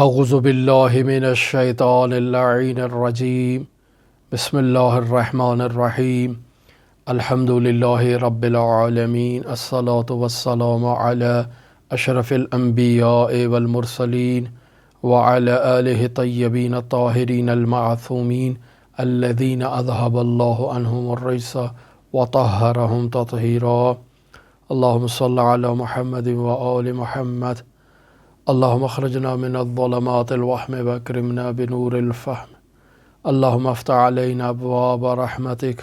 اعوذ باللہ من الشیطان اللعین الرجیم بسم اللہ الرحمن الرحیم الحمد للہ رب العالمین الصلاة والسلام علی اشرف الانبیاء والمرسلین وعلی آلہ طیبین الطاہرین المعصومین الذین اذہب اللہ عنہم الرجس وطہرہم تطہیرا اللہم صلی علی محمد وآل محمد اللہم اخرجنا من الظلمات الوہم واکرمنا بنور الفہم اللہم افتح علینا ابواب رحمتک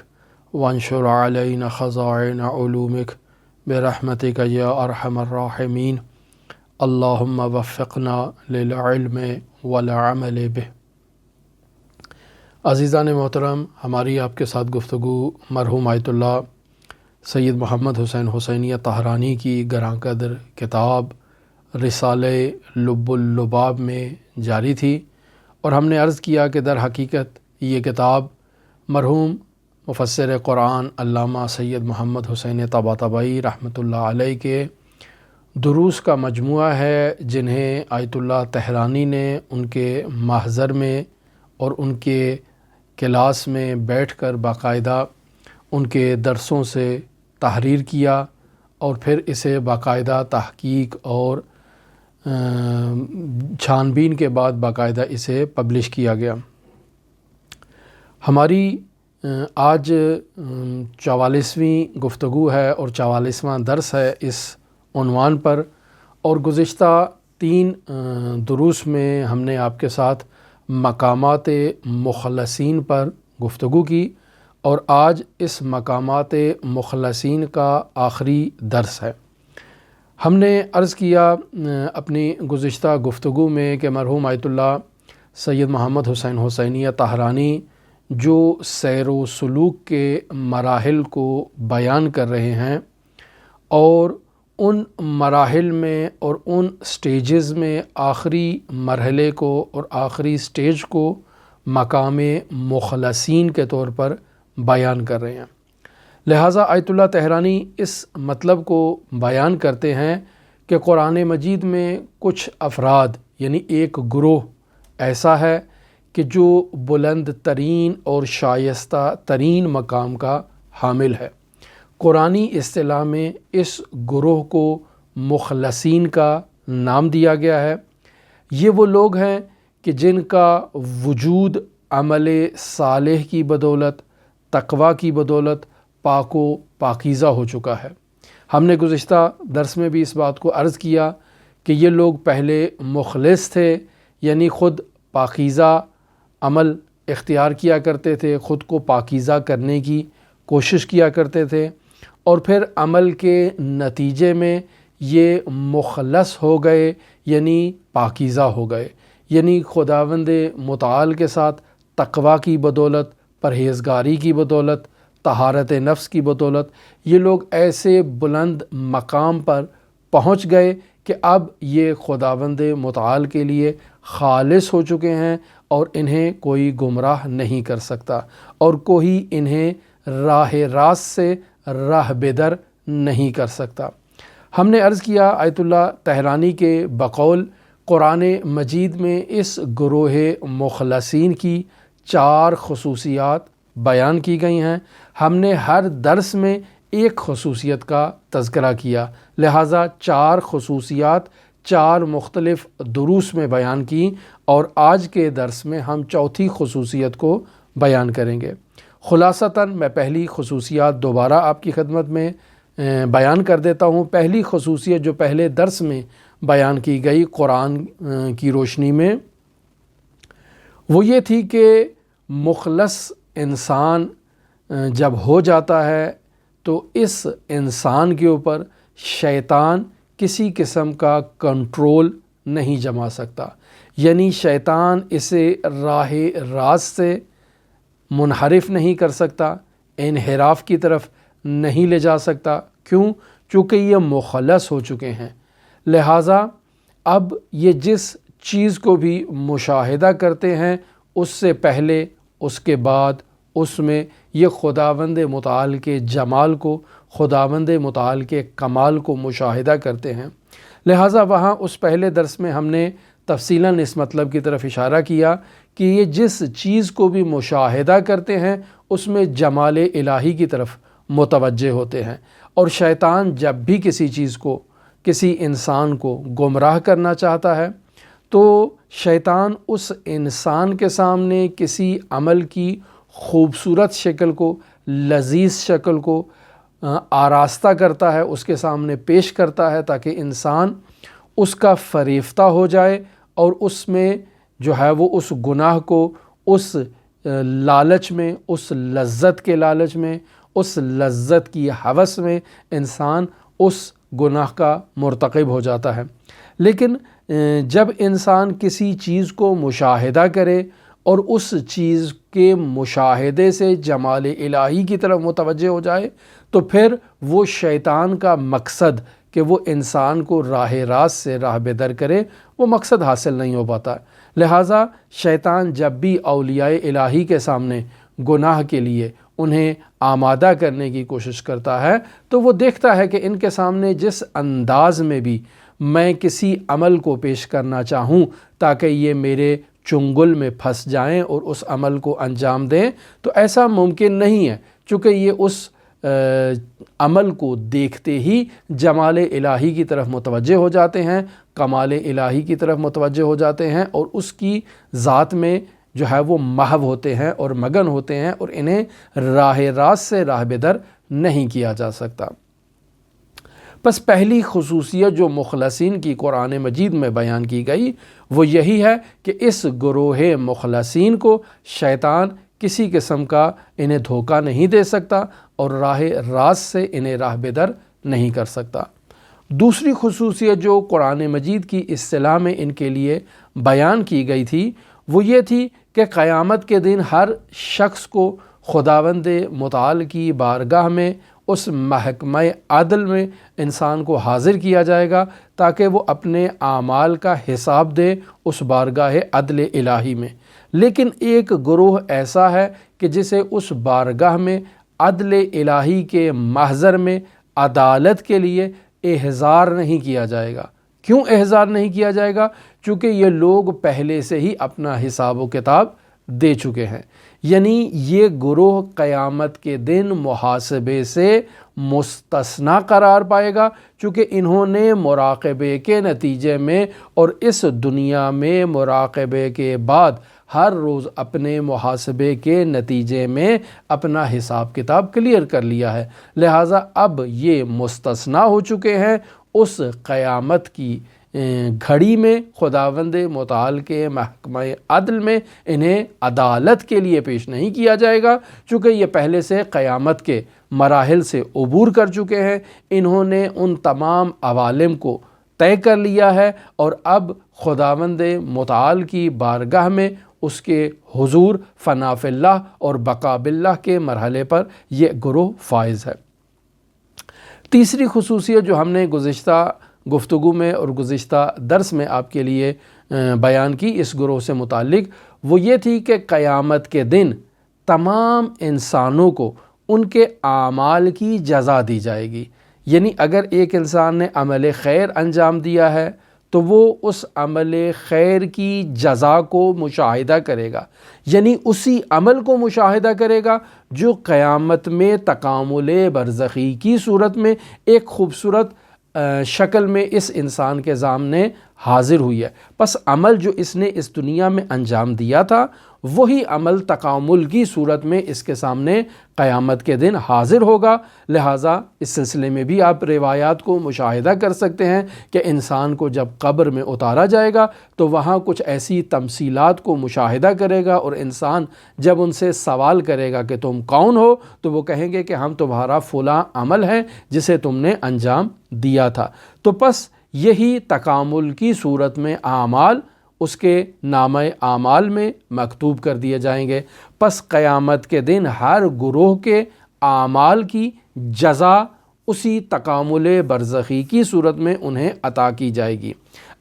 وانشر علینا خزائن علومک برحمتک یا ارحم الراحمین اللہم وفقنا للعلم والعمل بہ۔ عزیزان محترم، ہماری آپ کے ساتھ گفتگو مرحوم آیت اللہ سید محمد حسین حسینیہ طہرانی کی گراں قدر کتاب رسالہ لب اللباب میں جاری تھی، اور ہم نے عرض کیا کہ در حقیقت یہ کتاب مرحوم مفسر قرآن علامہ سید محمد حسین طباطبائی رحمۃ اللہ علیہ کے دروس کا مجموعہ ہے، جنہیں آیت اللہ طہرانی نے ان کے محضر میں اور ان کے کلاس میں بیٹھ کر باقاعدہ ان کے درسوں سے تحریر کیا، اور پھر اسے باقاعدہ تحقیق اور چھان بین کے بعد باقاعدہ اسے پبلش کیا گیا۔ ہماری آج 44ویں گفتگو ہے اور 44واں درس ہے اس عنوان پر، اور گزشتہ 3 دروس میں ہم نے آپ کے ساتھ مقامات مخلصین پر گفتگو کی، اور آج اس مقامات مخلصین کا آخری درس ہے۔ ہم نے عرض کیا اپنی گزشتہ گفتگو میں کہ مرحوم آیت اللہ سید محمد حسین حسینیہ طہرانی جو سیر و سلوک کے مراحل کو بیان کر رہے ہیں، اور ان مراحل میں اور ان سٹیجز میں آخری مرحلے کو اور آخری سٹیج کو مقام مخلصین کے طور پر بیان کر رہے ہیں، لہٰذا آیت اللہ طہرانی اس مطلب کو بیان کرتے ہیں کہ قرآن مجید میں کچھ افراد یعنی ایک گروہ ایسا ہے کہ جو بلند ترین اور شائستہ ترین مقام کا حامل ہے۔ قرآنی اصطلاح میں اس گروہ کو مخلصین کا نام دیا گیا ہے۔ یہ وہ لوگ ہیں کہ جن کا وجود عمل صالح کی بدولت، تقوی کی بدولت پاک و پاکیزہ ہو چکا ہے۔ ہم نے گزشتہ درس میں بھی اس بات کو عرض کیا کہ یہ لوگ پہلے مخلص تھے، یعنی خود پاکیزہ عمل اختیار کیا کرتے تھے، خود کو پاکیزہ کرنے کی کوشش کیا کرتے تھے، اور پھر عمل کے نتیجے میں یہ مخلص ہو گئے، یعنی پاکیزہ ہو گئے، یعنی خداوند متعال کے ساتھ تقوی کی بدولت، پرہیزگاری کی بدولت، طہارت نفس کی بدولت یہ لوگ ایسے بلند مقام پر پہنچ گئے کہ اب یہ خداوند متعال کے لیے خالص ہو چکے ہیں، اور انہیں کوئی گمراہ نہیں کر سکتا، اور کوئی انہیں راہ راست سے راہ بدر نہیں کر سکتا۔ ہم نے عرض کیا آیت اللہ طہرانی کے بقول قرآن مجید میں اس گروہ مخلصین کی 4 خصوصیات بیان کی گئی ہیں۔ ہم نے ہر درس میں ایک خصوصیت کا تذکرہ کیا، لہٰذا 4 خصوصیات 4 مختلف دروس میں بیان کی، اور آج کے درس میں ہم چوتھی خصوصیت کو بیان کریں گے۔ خلاصتاً میں پہلی خصوصیات دوبارہ آپ کی خدمت میں بیان کر دیتا ہوں۔ پہلی خصوصیت جو پہلے درس میں بیان کی گئی قرآن کی روشنی میں، وہ یہ تھی کہ مخلص انسان جب ہو جاتا ہے تو اس انسان کے اوپر شیطان کسی قسم کا کنٹرول نہیں جما سکتا، یعنی شیطان اسے راہ راست سے منحرف نہیں کر سکتا، انحراف کی طرف نہیں لے جا سکتا۔ کیوں؟ چونکہ یہ مخلص ہو چکے ہیں، لہٰذا اب یہ جس چیز کو بھی مشاہدہ کرتے ہیں اس سے پہلے، اس کے بعد، اس میں یہ خداوند متعال کے جمال کو، خداوند متعال کے کمال کو مشاہدہ کرتے ہیں۔ لہٰذا وہاں اس پہلے درس میں ہم نے تفصیلاً اس مطلب کی طرف اشارہ کیا کہ یہ جس چیز کو بھی مشاہدہ کرتے ہیں اس میں جمال الہی کی طرف متوجہ ہوتے ہیں، اور شیطان جب بھی کسی چیز کو، کسی انسان کو گمراہ کرنا چاہتا ہے تو شیطان اس انسان کے سامنے کسی عمل کی خوبصورت شکل کو، لذیذ شکل کو آراستہ کرتا ہے، اس کے سامنے پیش کرتا ہے تاکہ انسان اس کا فریفتہ ہو جائے اور اس میں جو ہے وہ اس گناہ کو، اس لالچ میں، اس لذت کے لالچ میں، اس لذت کی ہوس میں انسان اس گناہ کا مرتکب ہو جاتا ہے۔ لیکن جب انسان کسی چیز کو مشاہدہ کرے اور اس چیز کے مشاہدے سے جمال الہی کی طرف متوجہ ہو جائے تو پھر وہ شیطان کا مقصد کہ وہ انسان کو راہ راست سے راہ بدر کرے، وہ مقصد حاصل نہیں ہو پاتا۔ لہٰذا شیطان جب بھی اولیاء الہی کے سامنے گناہ کے لیے انہیں آمادہ کرنے کی کوشش کرتا ہے تو وہ دیکھتا ہے کہ ان کے سامنے جس انداز میں بھی میں کسی عمل کو پیش کرنا چاہوں تاکہ یہ میرے چنگل میں پھنس جائیں اور اس عمل کو انجام دیں تو ایسا ممکن نہیں ہے، چونکہ یہ اس عمل کو دیکھتے ہی جمال الہی کی طرف متوجہ ہو جاتے ہیں، کمال الہی کی طرف متوجہ ہو جاتے ہیں اور اس کی ذات میں جو ہے وہ محو ہوتے ہیں اور مگن ہوتے ہیں، اور انہیں راہ راست سے راہ بدر نہیں کیا جا سکتا۔ بس پہلی خصوصیت جو مخلصین کی قرآن مجید میں بیان کی گئی وہ یہی ہے کہ اس گروہ مخلصین کو شیطان کسی قسم کا انہیں دھوکہ نہیں دے سکتا اور راہ راست سے انہیں راہ بدر نہیں کر سکتا۔ دوسری خصوصیت جو قرآن مجید کی اصطلاح میں ان کے لیے بیان کی گئی تھی وہ یہ تھی کہ قیامت کے دن ہر شخص کو خداوند متعال کی بارگاہ میں، اس محکمہ عدل میں انسان کو حاضر کیا جائے گا تاکہ وہ اپنے اعمال کا حساب دے اس بارگاہ عدل الہی میں۔ لیکن ایک گروہ ایسا ہے کہ جسے اس بارگاہ میں عدل الہی کے محضر میں عدالت کے لیے احضار نہیں کیا جائے گا۔ کیوں احضار نہیں کیا جائے گا؟ چونکہ یہ لوگ پہلے سے ہی اپنا حساب و کتاب دے چکے ہیں، یعنی یہ گروہ قیامت کے دن محاسبے سے مستثنی قرار پائے گا، چونکہ انہوں نے مراقبے کے نتیجے میں اور اس دنیا میں مراقبے کے بعد ہر روز اپنے محاسبے کے نتیجے میں اپنا حساب کتاب کلیئر کر لیا ہے، لہٰذا اب یہ مستثنی ہو چکے ہیں۔ اس قیامت کی گھڑی میں خداوند متعال کے محکمہ عدل میں انہیں عدالت کے لیے پیش نہیں کیا جائے گا، چونکہ یہ پہلے سے قیامت کے مراحل سے عبور کر چکے ہیں، انہوں نے ان تمام عوالم کو طے کر لیا ہے اور اب خداوند متعال کی بارگاہ میں اس کے حضور فنا فی اللہ اور بقا باللہ کے مرحلے پر یہ گروہ فائز ہے۔ تیسری خصوصیت جو ہم نے گزشتہ گفتگو میں اور گزشتہ درس میں آپ کے لیے بیان کی اس گروہ سے متعلق وہ یہ تھی کہ قیامت کے دن تمام انسانوں کو ان کے اعمال کی جزا دی جائے گی، یعنی اگر ایک انسان نے عمل خیر انجام دیا ہے تو وہ اس عمل خیر کی جزا کو مشاہدہ کرے گا، یعنی اسی عمل کو مشاہدہ کرے گا جو قیامت میں تکامل برزخی کی صورت میں ایک خوبصورت شکل میں اس انسان کے سامنے حاضر ہوئی ہے۔ پس عمل جو اس نے اس دنیا میں انجام دیا تھا وہی عمل تکامل کی صورت میں اس کے سامنے قیامت کے دن حاضر ہوگا، لہٰذا اس سلسلے میں بھی آپ روایات کو مشاہدہ کر سکتے ہیں کہ انسان کو جب قبر میں اتارا جائے گا تو وہاں کچھ ایسی تمثیلات کو مشاہدہ کرے گا، اور انسان جب ان سے سوال کرے گا کہ تم کون ہو تو وہ کہیں گے کہ ہم تمہارا فلاں عمل ہے جسے تم نے انجام دیا تھا۔ تو پس یہی تکامل کی صورت میں اعمال اس کے نامہ اعمال میں مکتوب کر دیے جائیں گے۔ پس قیامت کے دن ہر گروہ کے اعمال کی جزا اسی تکامل برزخی کی صورت میں انہیں عطا کی جائے گی۔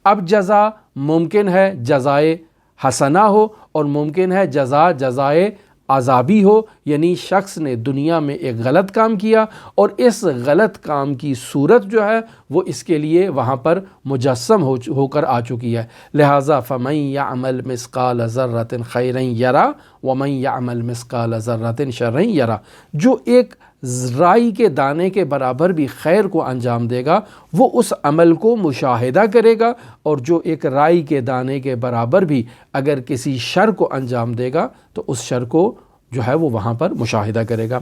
اب جزا ممکن ہے جزائے حسنہ ہو اور ممکن ہے جزائے عذابی ہو، یعنی شخص نے دنیا میں ایک غلط کام کیا اور اس غلط کام کی صورت جو ہے وہ اس کے لیے وہاں پر مجسم ہو کر آ چکی ہے۔ لہٰذا فَمَن يَعْمَلْ مِثْقَالَ ذَرَّةٍ خَيْرًا يَرَهُ وَمَن يَعْمَلْ مِثْقَالَ ذَرَّةٍ شَرًّا يَرَهُ، جو ایک رائی کے دانے کے برابر بھی خیر کو انجام دے گا وہ اس عمل کو مشاہدہ کرے گا، اور جو ایک رائی کے دانے کے برابر بھی اگر کسی شر کو انجام دے گا تو اس شر کو جو ہے وہ وہاں پر مشاہدہ کرے گا۔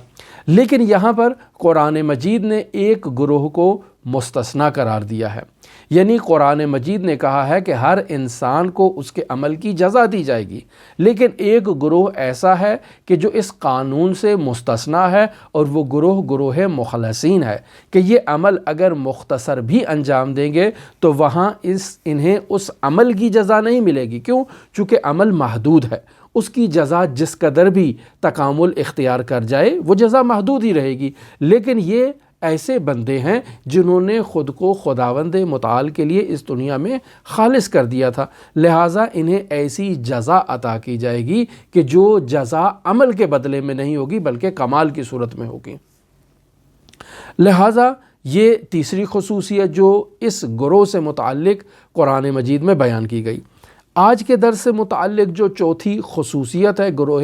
لیکن یہاں پر قرآن مجید نے ایک گروہ کو مستثنیٰ قرار دیا ہے، یعنی قرآن مجید نے کہا ہے کہ ہر انسان کو اس کے عمل کی جزا دی جائے گی، لیکن ایک گروہ ایسا ہے کہ جو اس قانون سے مستثنیٰ ہے، اور وہ گروہ مخلصین ہے کہ یہ عمل اگر مختصر بھی انجام دیں گے تو وہاں انہیں اس عمل کی جزا نہیں ملے گی۔ کیوں؟ چونکہ عمل محدود ہے، اس کی جزا جس قدر بھی تکامل اختیار کر جائے وہ جزا محدود ہی رہے گی۔ لیکن یہ ایسے بندے ہیں جنہوں نے خود کو خداوند متعال کے لیے اس دنیا میں خالص کر دیا تھا، لہٰذا انہیں ایسی جزا عطا کی جائے گی کہ جو جزا عمل کے بدلے میں نہیں ہوگی بلکہ کمال کی صورت میں ہوگی۔ لہٰذا یہ تیسری خصوصیت جو اس گروہ سے متعلق قرآن مجید میں بیان کی گئی۔ آج کے درس سے متعلق جو چوتھی خصوصیت ہے گروہ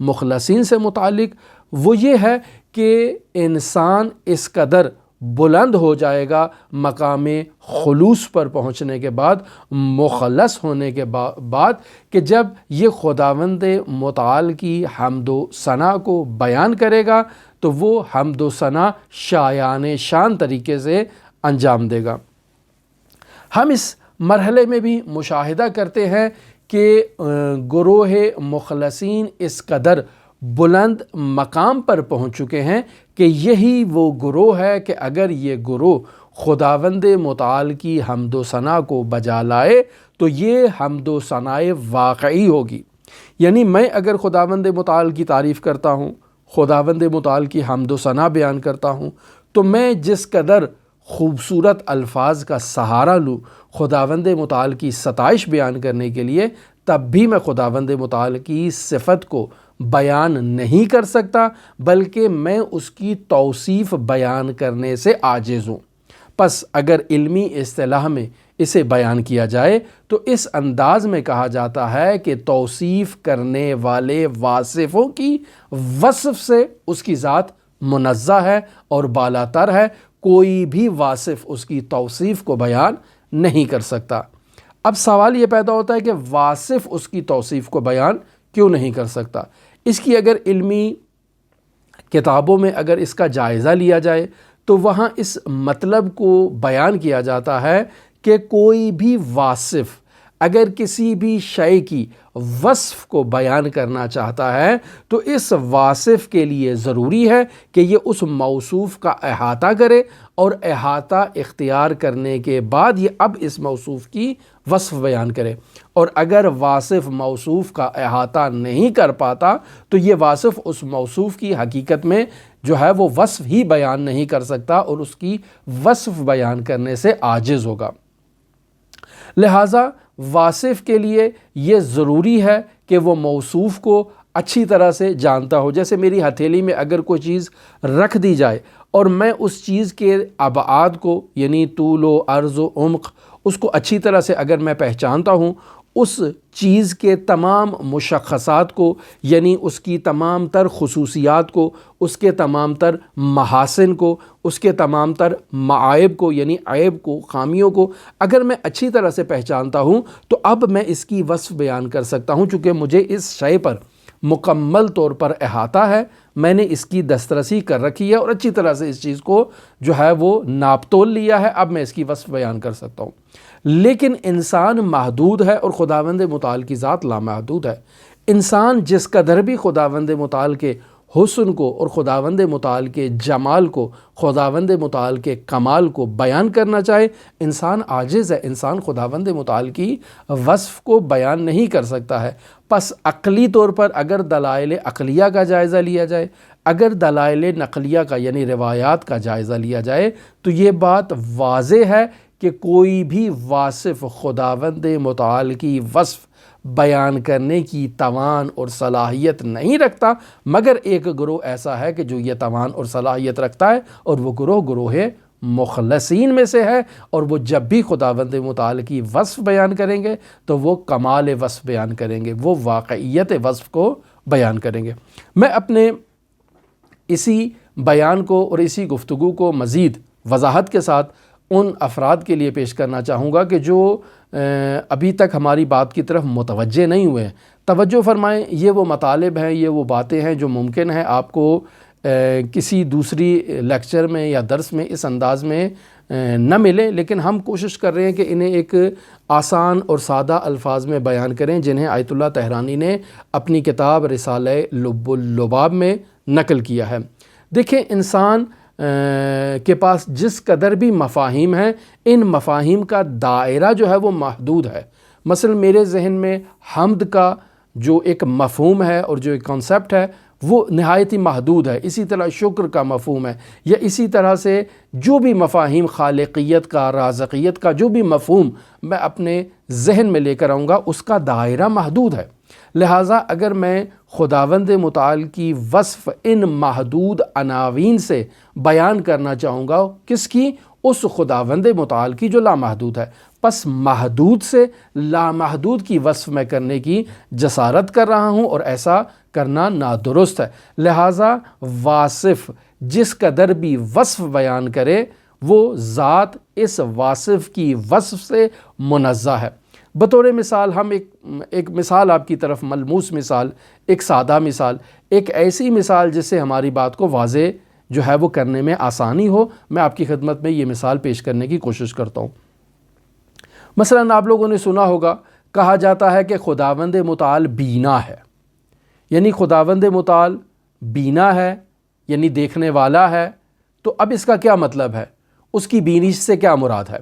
مخلصین سے متعلق، وہ یہ ہے کہ انسان اس قدر بلند ہو جائے گا مقام خلوص پر پہنچنے کے بعد، مخلص ہونے کے بعد، کہ جب یہ خداوند متعال کی حمد و ثنا کو بیان کرے گا تو وہ حمد و ثنا شایان شان طریقے سے انجام دے گا۔ ہم اس مرحلے میں بھی مشاہدہ کرتے ہیں کہ گروہ مخلصین اس قدر بلند مقام پر پہنچ چکے ہیں کہ یہی وہ گروہ ہے کہ اگر یہ گروہ خداوند متعال کی حمد و ثنا کو بجا لائے تو یہ حمد و ثنا واقعی ہوگی۔ یعنی میں اگر خداوند متعال کی تعریف کرتا ہوں، خداوند متعال کی حمد و ثنا بیان کرتا ہوں، تو میں جس قدر خوبصورت الفاظ کا سہارا لوں خداوند متعال کی ستائش بیان کرنے کے لیے، تب بھی میں خداوند متعال کی صفت کو بیان نہیں کر سکتا، بلکہ میں اس کی توصیف بیان کرنے سے عاجز ہوں۔ پس اگر علمی اصطلاح میں اسے بیان کیا جائے تو اس انداز میں کہا جاتا ہے کہ توصیف کرنے والے واصفوں کی وصف سے اس کی ذات منزہ ہے اور بالاتر ہے، کوئی بھی واصف اس کی توصیف کو بیان نہیں کر سکتا۔ اب سوال یہ پیدا ہوتا ہے کہ واصف اس کی توصیف کو بیان کیوں نہیں کر سکتا؟ اس کی اگر علمی کتابوں میں اگر اس کا جائزہ لیا جائے تو وہاں اس مطلب کو بیان کیا جاتا ہے کہ کوئی بھی واصف اگر کسی بھی شے کی وصف کو بیان کرنا چاہتا ہے تو اس واصف کے لیے ضروری ہے کہ یہ اس موصوف کا احاطہ کرے، اور احاطہ اختیار کرنے کے بعد یہ اب اس موصوف کی وصف بیان کرے۔ اور اگر واصف موصوف کا احاطہ نہیں کر پاتا تو یہ واصف اس موصوف کی حقیقت میں جو ہے وہ وصف ہی بیان نہیں کر سکتا اور اس کی وصف بیان کرنے سے عاجز ہوگا۔ لہٰذا واصف کے لیے یہ ضروری ہے کہ وہ موصوف کو اچھی طرح سے جانتا ہو۔ جیسے میری ہتھیلی میں اگر کوئی چیز رکھ دی جائے اور میں اس چیز کے ابعاد کو، یعنی طول و عرض و عمق، اس کو اچھی طرح سے اگر میں پہچانتا ہوں، اس چیز کے تمام مشخصات کو، یعنی اس کی تمام تر خصوصیات کو، اس کے تمام تر محاسن کو، اس کے تمام تر معائب کو، یعنی عیب کو، خامیوں کو اگر میں اچھی طرح سے پہچانتا ہوں تو اب میں اس کی وصف بیان کر سکتا ہوں، چونکہ مجھے اس شے پر مکمل طور پر احاطہ ہے، میں نے اس کی دسترسی کر رکھی ہے اور اچھی طرح سے اس چیز کو جو ہے وہ ناپ تول لیا ہے، اب میں اس کی وصف بیان کر سکتا ہوں۔ لیکن انسان محدود ہے اور خداوند متعال کی ذات لامحدود ہے۔ انسان جس قدر بھی خداوند متعال کے حسن کو اور خداوند متعال کے جمال کو، خداوند متعال کے کمال کو بیان کرنا چاہے، انسان عاجز ہے، انسان خداوند متعال کی وصف کو بیان نہیں کر سکتا ہے۔ پس عقلی طور پر اگر دلائل عقلیہ کا جائزہ لیا جائے، اگر دلائل نقلیہ کا یعنی روایات کا جائزہ لیا جائے تو یہ بات واضح ہے کہ کوئی بھی واصف خداوند متعال کی وصف بیان کرنے کی توان اور صلاحیت نہیں رکھتا، مگر ایک گروہ ایسا ہے کہ جو یہ توان اور صلاحیت رکھتا ہے، اور وہ گروہ مخلصین میں سے ہے، اور وہ جب بھی خداوند متعال کی وصف بیان کریں گے تو وہ کمال وصف بیان کریں گے، وہ واقعیت وصف کو بیان کریں گے۔ میں اپنے اسی بیان کو اور اسی گفتگو کو مزید وضاحت کے ساتھ ان افراد کے لیے پیش کرنا چاہوں گا کہ جو ابھی تک ہماری بات کی طرف متوجہ نہیں ہوئے ہیں۔ توجہ فرمائیں، یہ وہ مطالب ہیں، یہ وہ باتیں ہیں جو ممکن ہے آپ کو کسی دوسری لیکچر میں یا درس میں اس انداز میں نہ ملے، لیکن ہم کوشش کر رہے ہیں کہ انہیں ایک آسان اور سادہ الفاظ میں بیان کریں، جنہیں آیت اللہ طہرانی نے اپنی کتاب رسالہ لب اللباب میں نقل کیا ہے۔ دیکھیں، انسان کے پاس جس قدر بھی مفاہیم ہیں، ان مفاہیم کا دائرہ جو ہے وہ محدود ہے۔ مثلا میرے ذہن میں حمد کا جو ایک مفہوم ہے اور جو ایک کانسیپٹ ہے وہ نہایت ہی محدود ہے، اسی طرح شکر کا مفہوم ہے، یا اسی طرح سے جو بھی مفاہیم خالقیت کا، رازقیت کا جو بھی مفہوم میں اپنے ذہن میں لے کر آؤں گا، اس کا دائرہ محدود ہے۔ لہٰذا اگر میں خداوند متعال کی وصف ان محدود عناوین سے بیان کرنا چاہوں گا، کس کی؟ اس خداوند متعال کی جو لامحدود ہے، پس محدود سے لامحدود کی وصف میں کرنے کی جسارت کر رہا ہوں، اور ایسا کرنا نادرست ہے۔ لہٰذا واصف جس قدر بھی وصف بیان کرے، وہ ذات اس واصف کی وصف سے منزہ ہے۔ بطور مثال ہم ایک مثال آپ کی طرف، ملموس مثال، ایک سادہ مثال، ایک ایسی مثال جس سے ہماری بات کو واضح جو ہے وہ کرنے میں آسانی ہو، میں آپ کی خدمت میں یہ مثال پیش کرنے کی کوشش کرتا ہوں۔ مثلاً آپ لوگوں نے سنا ہوگا، کہا جاتا ہے کہ خداوند متعال بینا ہے، یعنی خداوند متعال بینا ہے، یعنی دیکھنے والا ہے۔ تو اب اس کا کیا مطلب ہے؟ اس کی بینش سے کیا مراد ہے؟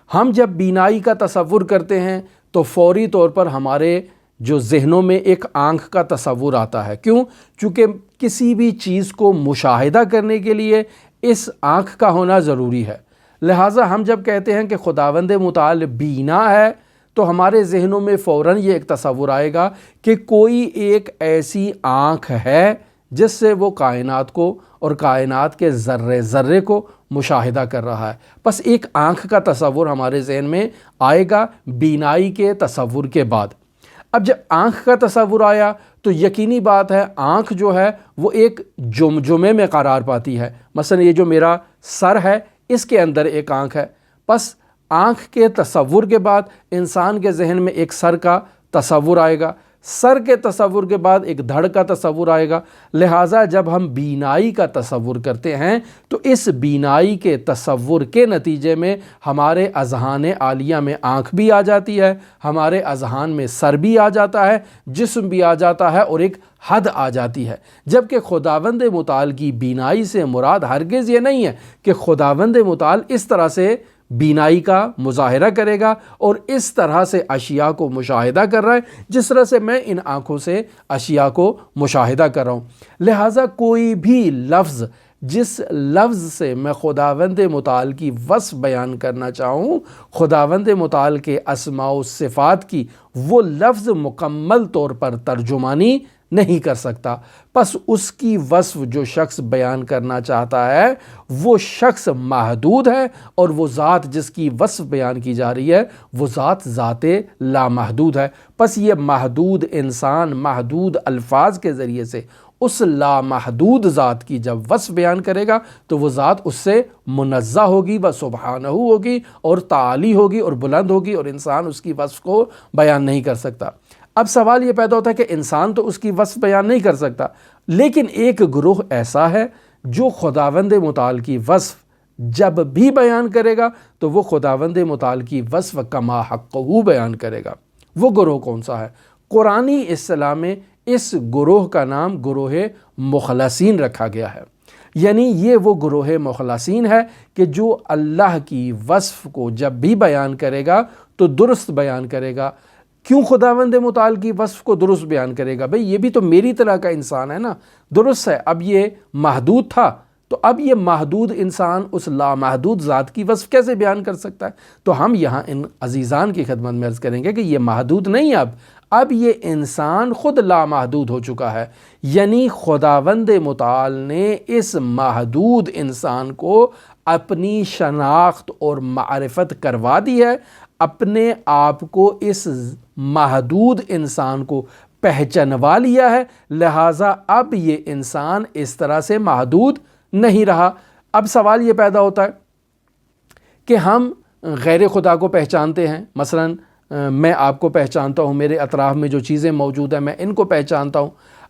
ہم جب بینائی کا تصور کرتے ہیں تو فوری طور پر ہمارے جو ذہنوں میں ایک آنکھ کا تصور آتا ہے۔ کیوں؟ چونکہ کسی بھی چیز کو مشاہدہ کرنے کے لیے اس آنکھ کا ہونا ضروری ہے۔ لہٰذا ہم جب کہتے ہیں کہ خداوند متعال بینا ہے تو ہمارے ذہنوں میں فوراً یہ ایک تصور آئے گا کہ کوئی ایک ایسی آنکھ ہے جس سے وہ کائنات کو اور کائنات کے ذرے ذرے کو مشاہدہ کر رہا ہے۔ بس ایک آنکھ کا تصور ہمارے ذہن میں آئے گا بینائی کے تصور کے بعد۔ اب جب آنکھ کا تصور آیا تو یقینی بات ہے آنکھ جو ہے وہ ایک جمجمے میں قرار پاتی ہے۔ مثلا یہ جو میرا سر ہے، اس کے اندر ایک آنکھ ہے۔ پس آنکھ کے تصور کے بعد انسان کے ذہن میں ایک سر کا تصور آئے گا، سر کے تصور کے بعد ایک دھڑ کا تصور آئے گا۔ لہٰذا جب ہم بینائی کا تصور کرتے ہیں تو اس بینائی کے تصور کے نتیجے میں ہمارے اذہان عالیہ میں آنکھ بھی آ جاتی ہے، ہمارے اذہان میں سر بھی آ جاتا ہے، جسم بھی آ جاتا ہے، اور ایک حد آ جاتی ہے۔ جبکہ خداوند متعال کی بینائی سے مراد ہرگز یہ نہیں ہے کہ خداوند متعال اس طرح سے بینائی کا مظاہرہ کرے گا اور اس طرح سے اشیاء کو مشاہدہ کر رہا ہے جس طرح سے میں ان آنکھوں سے اشیاء کو مشاہدہ کر رہا ہوں۔ لہٰذا کوئی بھی لفظ جس لفظ سے میں خداوند متعال کی وصف بیان کرنا چاہوں، خداوند متعال کے اسماء و صفات کی وہ لفظ مکمل طور پر ترجمانی نہیں کر سکتا۔ پس اس کی وصف جو شخص بیان کرنا چاہتا ہے وہ شخص محدود ہے، اور وہ ذات جس کی وصف بیان کی جا رہی ہے وہ ذات لامحدود ہے۔ پس یہ محدود انسان محدود الفاظ کے ذریعے سے اس لامحدود ذات کی جب وصف بیان کرے گا تو وہ ذات اس سے منزہ ہوگی، و سبحانہ ہوگی، اور تعالی ہوگی، اور بلند ہوگی، اور انسان اس کی وصف کو بیان نہیں کر سکتا۔ اب سوال یہ پیدا ہوتا ہے کہ انسان تو اس کی وصف بیان نہیں کر سکتا، لیکن ایک گروہ ایسا ہے جو خداوند متعال کی وصف جب بھی بیان کرے گا تو وہ خداوند متعال کی وصف کما حقہ بیان کرے گا۔ وہ گروہ کون سا ہے؟ قرآنی اصطلاح میں اس گروہ کا نام گروہ مخلصین رکھا گیا ہے۔ یعنی یہ وہ گروہ مخلصین ہے کہ جو اللہ کی وصف کو جب بھی بیان کرے گا تو درست بیان کرے گا۔ کیوں خداوند متعال کی وصف کو درست بیان کرے گا؟ بھئی یہ بھی تو میری طرح کا انسان ہے نا، درست ہے۔ اب یہ محدود تھا تو اب یہ محدود انسان اس لامحدود ذات کی وصف کیسے بیان کر سکتا ہے؟ تو ہم یہاں ان عزیزان کی خدمت میں عرض کریں گے کہ یہ محدود نہیں ہے، اب یہ انسان خود لامحدود ہو چکا ہے، یعنی خداوند متعال نے اس محدود انسان کو اپنی شناخت اور معرفت کروا دی ہے، اپنے آپ کو اس محدود انسان کو پہچانوا لیا ہے، لہٰذا اب یہ انسان اس طرح سے محدود نہیں رہا۔ اب سوال یہ پیدا ہوتا ہے کہ ہم غیر خدا کو پہچانتے ہیں، مثلا میں آپ کو پہچانتا ہوں، میرے اطراف میں جو چیزیں موجود ہیں میں ان کو پہچانتا ہوں۔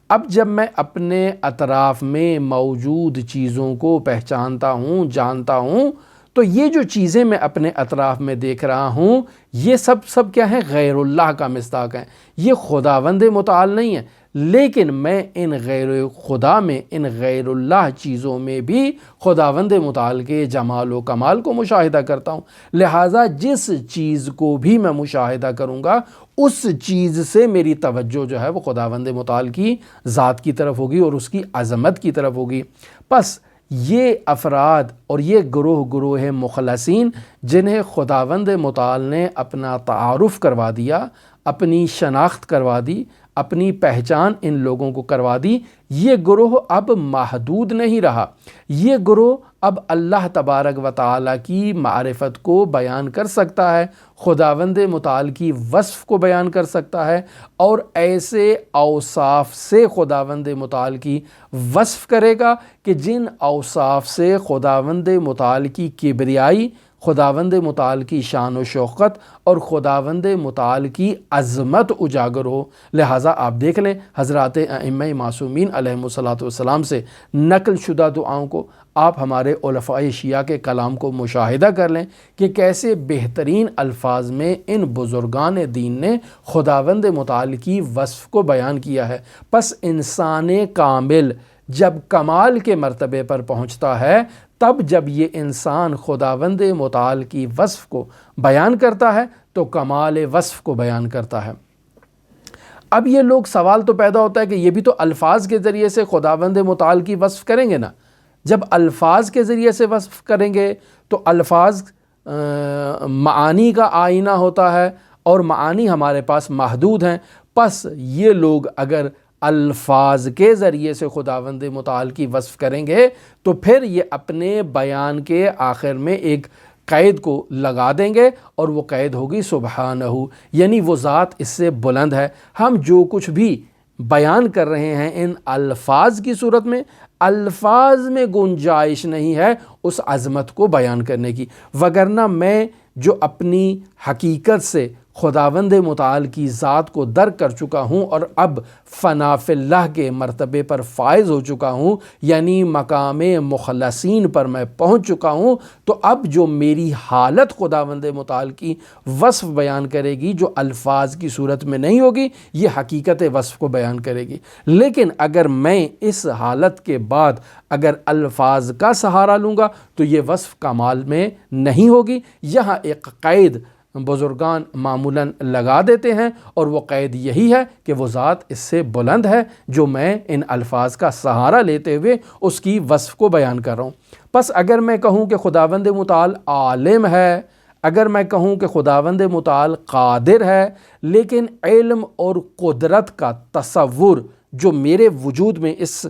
اب جب میں اپنے اطراف میں موجود چیزوں کو پہچانتا ہوں، جانتا ہوں، تو یہ جو چیزیں میں اپنے اطراف میں دیکھ رہا ہوں یہ سب کیا ہیں؟ غیر اللہ کا مصداق ہیں، یہ خداوند متعال نہیں ہے، لیکن میں ان غیر خدا میں، ان غیر اللہ چیزوں میں بھی خداوند متعال کے جمال و کمال کو مشاہدہ کرتا ہوں، لہٰذا جس چیز کو بھی میں مشاہدہ کروں گا اس چیز سے میری توجہ جو ہے وہ خداوند متعال کی ذات کی طرف ہوگی اور اس کی عظمت کی طرف ہوگی۔ پس یہ افراد اور یہ گروہ مخلصین جنہیں خداوند متعال نے اپنا تعارف کروا دیا، اپنی شناخت کروا دی، اپنی پہچان ان لوگوں کو کروا دی، یہ گروہ اب محدود نہیں رہا، یہ گروہ اب اللہ تبارک و تعالیٰ کی معرفت کو بیان کر سکتا ہے، خداوند متعال کی وصف کو بیان کر سکتا ہے، اور ایسے اوصاف سے خداوند متعال کی وصف کرے گا کہ جن اوصاف سے خداوند متعال کی کبریائی، خداوند متعال کی شان و شوکت اور خداوند متعال کی عظمت اجاگر ہو۔ لہٰذا آپ دیکھ لیں حضرات ائمہ معصومین علیہم الصلاۃ والسلام سے نقل شدہ دعاؤں کو، آپ ہمارے علماء شیعہ کے کلام کو مشاہدہ کر لیں کہ کیسے بہترین الفاظ میں ان بزرگان دین نے خداوند متعال کی وصف کو بیان کیا ہے۔ پس انسان کامل جب کمال کے مرتبے پر پہنچتا ہے، تب جب یہ انسان خداوند متعال کی وصف کو بیان کرتا ہے تو کمال وصف کو بیان کرتا ہے۔ اب یہ لوگ سوال تو پیدا ہوتا ہے کہ یہ بھی تو الفاظ کے ذریعے سے خداوند متعال کی وصف کریں گے نا، جب الفاظ کے ذریعے سے وصف کریں گے تو الفاظ معانی کا آئینہ ہوتا ہے اور معانی ہمارے پاس محدود ہیں، پس یہ لوگ اگر الفاظ کے ذریعے سے خداوند متعال کی وصف کریں گے تو پھر یہ اپنے بیان کے آخر میں ایک قید کو لگا دیں گے اور وہ قید ہوگی سبحانہ، یعنی وہ ذات اس سے بلند ہے۔ ہم جو کچھ بھی بیان کر رہے ہیں ان الفاظ کی صورت میں، الفاظ میں گنجائش نہیں ہے اس عظمت کو بیان کرنے کی، وگرنہ میں جو اپنی حقیقت سے خداوند متعال کی ذات کو درک کر چکا ہوں اور اب فنا فی اللہ کے مرتبے پر فائز ہو چکا ہوں، یعنی مقام مخلصین پر میں پہنچ چکا ہوں، تو اب جو میری حالت خداوند متعال کی وصف بیان کرے گی جو الفاظ کی صورت میں نہیں ہوگی، یہ حقیقت وصف کو بیان کرے گی۔ لیکن اگر میں اس حالت کے بعد اگر الفاظ کا سہارا لوں گا تو یہ وصف کمال میں نہیں ہوگی۔ یہاں ایک قید بزرگان معمولاً لگا دیتے ہیں اور وہ قید یہی ہے کہ وہ ذات اس سے بلند ہے جو میں ان الفاظ کا سہارا لیتے ہوئے اس کی وصف کو بیان کر رہا ہوں۔ پس اگر میں کہوں کہ خداوند متعال عالم ہے، اگر میں کہوں کہ خداوند متعال قادر ہے، لیکن علم اور قدرت کا تصور جو میرے وجود میں، اس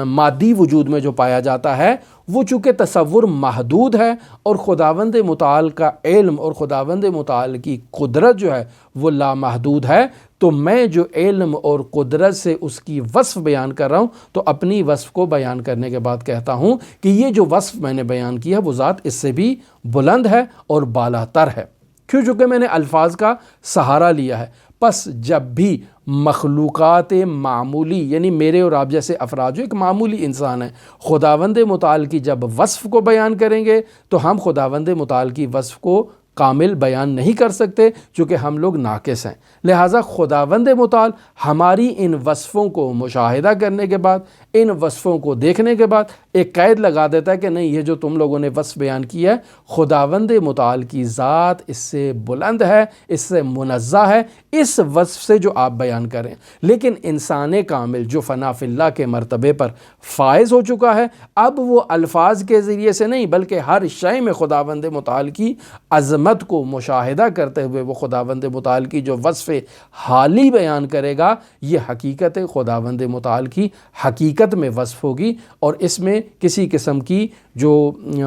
مادی وجود میں جو پایا جاتا ہے، وہ چونکہ تصور محدود ہے اور خداوند متعال کا علم اور خداوند متعال کی قدرت جو ہے وہ لامحدود ہے، تو میں جو علم اور قدرت سے اس کی وصف بیان کر رہا ہوں تو اپنی وصف کو بیان کرنے کے بعد کہتا ہوں کہ یہ جو وصف میں نے بیان کیا ہے وہ ذات اس سے بھی بلند ہے اور بالا تر ہے، کیوں؟ چونکہ میں نے الفاظ کا سہارا لیا ہے۔ پس جب بھی مخلوقات معمولی، یعنی میرے اور آپ جیسے افراد جو ایک معمولی انسان ہیں، خداوند متعال کی جب وصف کو بیان کریں گے تو ہم خداوند متعال کی وصف کو کامل بیان نہیں کر سکتے چونکہ ہم لوگ ناقص ہیں۔ لہٰذا خداوند متعال ہماری ان وصفوں کو مشاہدہ کرنے کے بعد، ان وصفوں کو دیکھنے کے بعد، ایک قید لگا دیتا ہے کہ نہیں یہ جو تم لوگوں نے وصف بیان کیا ہے خداوند متعال کی ذات اس سے بلند ہے، اس سے منزہ ہے اس وصف سے جو آپ بیان کریں۔ لیکن انسان کامل جو فنا فی اللہ کے مرتبے پر فائز ہو چکا ہے، اب وہ الفاظ کے ذریعے سے نہیں بلکہ ہر شے میں خداوند متعال کی عظمت کو مشاہدہ کرتے ہوئے وہ خداوند متعال کی جو وصف حالی بیان کرے گا، یہ حقیقت خداوند متعال کی حقیقت میں وصف ہوگی، اور اس میں کسی قسم کی جو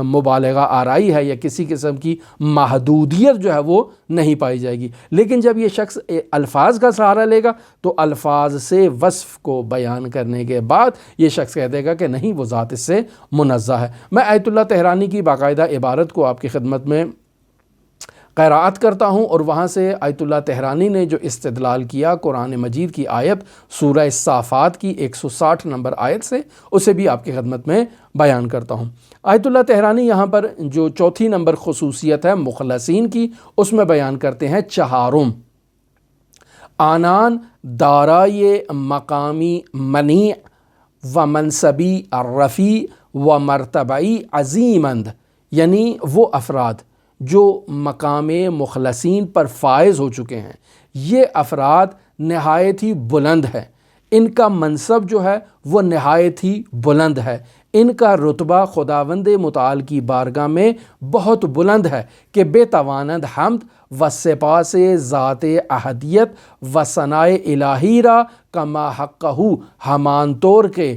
مبالغہ آرائی ہے یا کسی قسم کی محدودیت جو ہے وہ نہیں پائی جائے گی۔ لیکن جب یہ شخص الفاظ کا سہارا لے گا تو الفاظ سے وصف کو بیان کرنے کے بعد یہ شخص کہہ دے گا کہ نہیں وہ ذات اس سے منزہ ہے۔ میں آیت اللہ طہرانی کی باقاعدہ عبارت کو آپ کی خدمت میں قرأت کرتا ہوں، اور وہاں سے آیت اللہ طہرانی نے جو استدلال کیا قرآن مجید کی آیت سورہ الصافات کی 160 نمبر آیت سے، اسے بھی آپ کی خدمت میں بیان کرتا ہوں۔ آیت اللہ طہرانی یہاں پر جو چوتھی نمبر خصوصیت ہے مخلصین کی، اس میں بیان کرتے ہیں چہارم آنان دارای مقامی منیع و منصبی رفیع و مرتبعی عظیمند، یعنی وہ افراد جو مقام مخلصین پر فائز ہو چکے ہیں، یہ افراد نہایت ہی بلند ہے، ان کا منصب جو ہے وہ nہایت ہی بلند ہے، ان کا رتبہ خداوند متعال کی بارگاہ میں بہت بلند ہے کہ بے توانند حمد و سپاس ذات احدیت و ثناء الہی را کما حقہ ہمان طور کے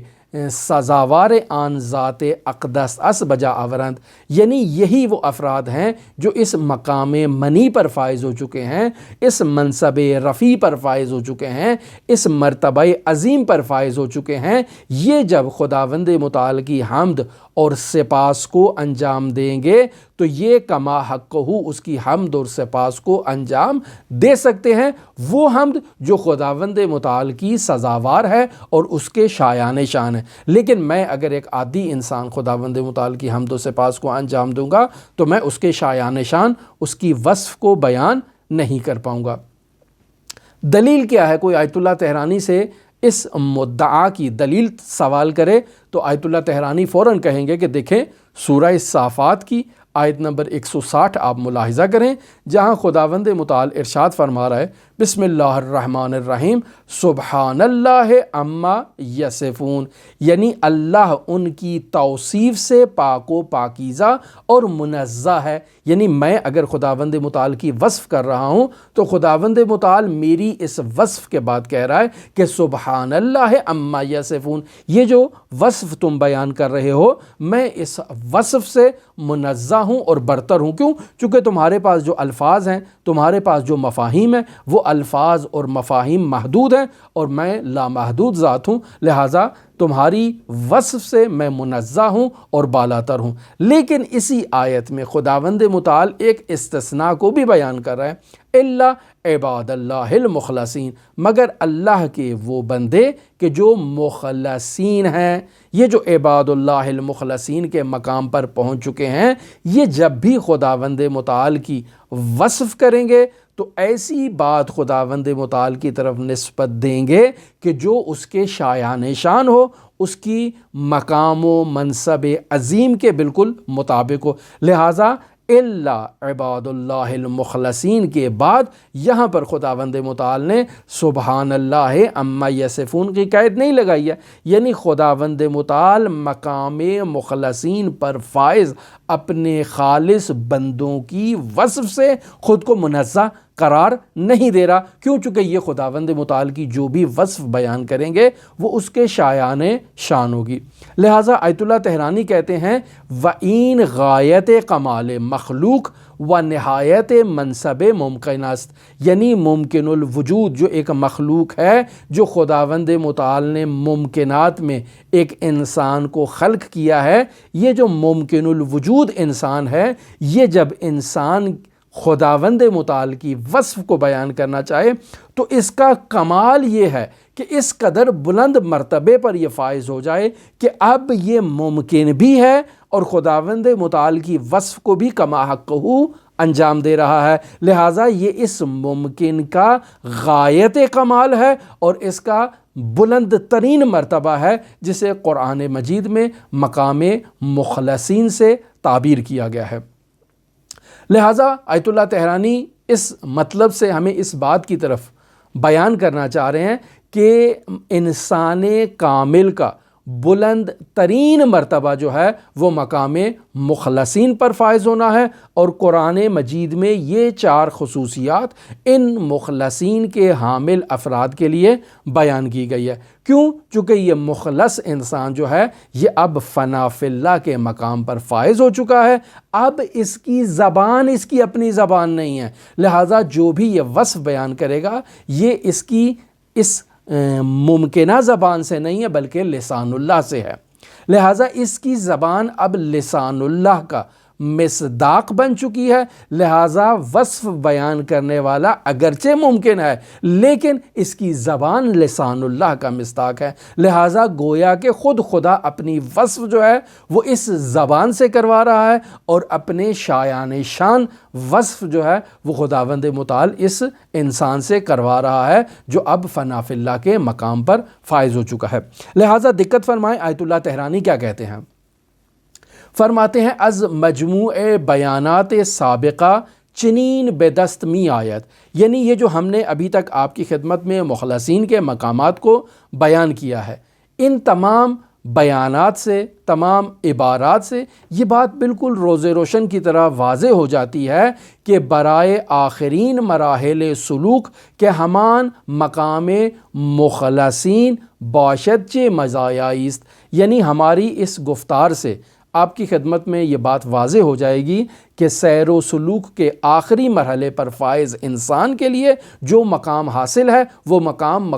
سزاوار آن ذات اقدس اس بجا آورند، یعنی یہی وہ افراد ہیں جو اس مقام منی پر فائز ہو چکے ہیں، اس منصب رفیع پر فائز ہو چکے ہیں، اس مرتبہ عظیم پر فائز ہو چکے ہیں۔ یہ جب خداوند متعال کی حمد اور سپاس کو انجام دیں گے تو یہ کما حقہ اس کی حمد اور سپاس کو انجام دے سکتے ہیں، وہ حمد جو خداوند متعال کی سزاوار ہے اور اس کے شایان شان ہے۔ لیکن میں اگر ایک عادی انسان خداوند متعال کی حمد و سپاس کو انجام دوں گا تو میں اس کے شایان شان، اس کی وصف کو بیان نہیں کر پاؤں گا۔ دلیل کیا ہے؟ کوئی آیت اللہ طہرانی سے اس مدعا کی دلیل سوال کرے تو آیت اللہ طہرانی فوراً کہیں گے کہ دیکھیں سورہ الصافات کی آیت نمبر 160 آپ ملاحظہ کریں، جہاں خداوند متعال ارشاد فرما رہا ہے بسم اللہ الرحمن الرحیم سبحان اللہ عما یصفون، یعنی اللہ ان کی توصیف سے پاک و پاکیزہ اور منزہ ہے۔ یعنی میں اگر خداوند متعال کی وصف کر رہا ہوں تو خداوند متعال میری اس وصف کے بعد کہہ رہا ہے کہ سبحان اللہ عما یصفون، یہ جو وصف تم بیان کر رہے ہو میں اس وصف سے منزہ ہوں اور برتر ہوں۔ کیوں؟ چونکہ تمہارے پاس جو الفاظ ہیں، تمہارے پاس جو مفاہیم ہیں، وہ الفاظ اور مفاہیم محدود ہیں اور میں لامحدود ذات ہوں، لہٰذا تمہاری وصف سے میں منزہ ہوں اور بالاتر ہوں۔ لیکن اسی آیت میں خداوند متعال ایک استثناء کو بھی بیان کر رہا ہے، الا عباد اللہ المخلصین، مگر اللہ کے وہ بندے کہ جو مخلصین ہیں۔ یہ جو عباد اللہ المخلصین کے مقام پر پہنچ چکے ہیں، یہ جب بھی خداوند متعال کی وصف کریں گے تو ایسی بات خداوند متعال کی طرف نسبت دیں گے کہ جو اس کے شایان شان ہو، اس کی مقام و منصب عظیم کے بالکل مطابق ہو۔ لہٰذا الا عباد اللہ المخلصین کے بعد یہاں پر خداوند متعال نے سبحان اللہ عما یصفون کی قید نہیں لگائی ہے، یعنی خداوند متعال مقام مخلصین پر فائز اپنے خالص بندوں کی وصف سے خود کو منزہ قرار نہیں دے رہا۔ کیوں؟ چونکہ یہ خداوند متعال کی جو بھی وصف بیان کریں گے وہ اس کے شایان شان ہوگی۔ لہٰذا آیت اللہ طہرانی کہتے ہیں وَإِن غایت کمال مخلوق و نہایت منصب ممکن است، یعنی ممکن الوجود جو ایک مخلوق ہے، جو خداوند متعال نے ممکنات میں ایک انسان کو خلق کیا ہے، یہ جو ممکن الوجود انسان ہے، یہ جب انسان خداوند متعال کی وصف کو بیان کرنا چاہے تو اس کا کمال یہ ہے کہ اس قدر بلند مرتبے پر یہ فائز ہو جائے کہ اب یہ ممکن بھی ہے اور خداوند متعال کی وصف کو بھی کما حقہ انجام دے رہا ہے۔ لہٰذا یہ اس ممکن کا غایت کمال ہے اور اس کا بلند ترین مرتبہ ہے جسے قرآن مجید میں مقام مخلصین سے تعبیر کیا گیا ہے۔ لہٰذا آیت اللہ تہرانی اس مطلب سے ہمیں اس بات کی طرف بیان کرنا چاہ رہے ہیں کہ انسان کامل کا بلند ترین مرتبہ جو ہے وہ مقام مخلصین پر فائز ہونا ہے، اور قرآن مجید میں یہ 4 خصوصیات ان مخلصین کے حامل افراد کے لیے بیان کی گئی ہے۔ کیوں؟ چونکہ یہ مخلص انسان جو ہے یہ اب فنا فی اللہ کے مقام پر فائز ہو چکا ہے، اب اس کی زبان اس کی اپنی زبان نہیں ہے، لہٰذا جو بھی یہ وصف بیان کرے گا یہ اس کی اس ممکنہ زبان سے نہیں ہے بلکہ لسان اللہ سے ہے، لہٰذا اس کی زبان اب لسان اللہ کا مصداق بن چکی ہے، لہٰذا وصف بیان کرنے والا اگرچہ ممکن ہے لیکن اس کی زبان لسان اللہ کا مصداق ہے، لہٰذا گویا کہ خود خدا اپنی وصف جو ہے وہ اس زبان سے کروا رہا ہے، اور اپنے شایان شان وصف جو ہے وہ خداوند متعال اس انسان سے کروا رہا ہے جو اب فنا فی اللہ کے مقام پر فائز ہو چکا ہے۔ لہٰذا دقت فرمائیں آیت اللہ تہرانی کیا کہتے ہیں؟ فرماتے ہیں از مجموع بیانات سابقہ چنین بے دست می آیت، یعنی یہ جو ہم نے ابھی تک آپ کی خدمت میں مخلصین کے مقامات کو بیان کیا ہے، ان تمام بیانات سے، تمام عبارات سے یہ بات بالکل روز روشن کی طرح واضح ہو جاتی ہے کہ برائے آخرین مراحل سلوک کے ہمان مقام مخلصین باشد چے مزایایست، یعنی ہماری اس گفتار سے آپ کی خدمت میں یہ بات واضح ہو جائے گی کہ سیر و سلوک کے آخری مرحلے پر فائز انسان کے لیے جو مقام حاصل ہے وہ مقام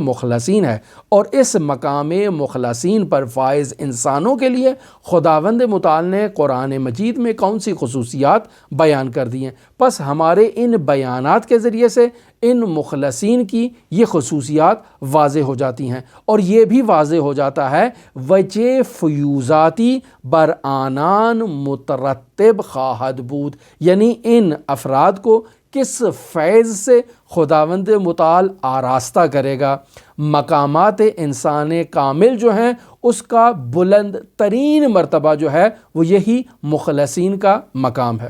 مخلصین ہے، اور اس مقام مخلصین پر فائز انسانوں کے لیے خداوند متعال نے قرآن مجید میں کون سی خصوصیات بیان کر دی ہیں؟ پس ہمارے ان بیانات کے ذریعے سے ان مخلصین کی یہ خصوصیات واضح ہو جاتی ہیں، اور یہ بھی واضح ہو جاتا ہے وجہ فیوزاتی بر آنان مترتب خواہد بود، یعنی ان افراد کو کس فیض سے خداوند متعال آراستہ کرے گا۔ مقامات انسان کامل جو ہیں اس کا بلند ترین مرتبہ جو ہے وہ یہی مخلصین کا مقام ہے۔